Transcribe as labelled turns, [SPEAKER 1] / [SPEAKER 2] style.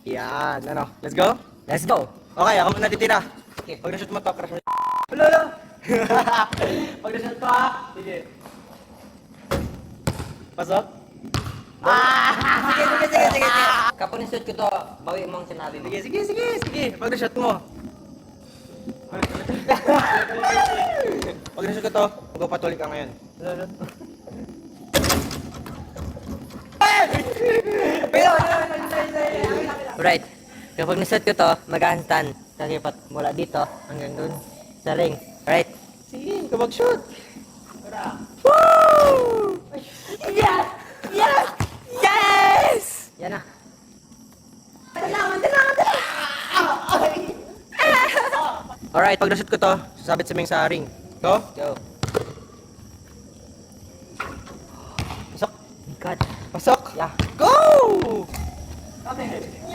[SPEAKER 1] Yan, ano? Let's go?
[SPEAKER 2] Let's go!
[SPEAKER 1] Okay, ako muna titira.
[SPEAKER 2] Okay.
[SPEAKER 1] Pag na-shoot mo to, crush mo. Lolo! Pag na-shoot ko ha? Sige. Pasok?
[SPEAKER 2] Sige. Kapag na-shoot ko to, bawi mo ang sinabi mo.
[SPEAKER 1] Sige. Pag na-shoot mo. Pag na-shoot ko to, magpapatuloy ka ngayon.
[SPEAKER 2] Right. Kapag na-shoot ko to, mag-handstand. Kalipat mula dito hanggang dun sa ring. Right?
[SPEAKER 1] Sige, kapag shoot.
[SPEAKER 2] Woo! Yes! Yan na.
[SPEAKER 1] Alright, pag na-shoot ko to, sasabit sa ming sa ring. Go?
[SPEAKER 2] Go.
[SPEAKER 1] Pasok.
[SPEAKER 2] God.
[SPEAKER 1] Pasok.
[SPEAKER 2] Yeah.
[SPEAKER 1] Go!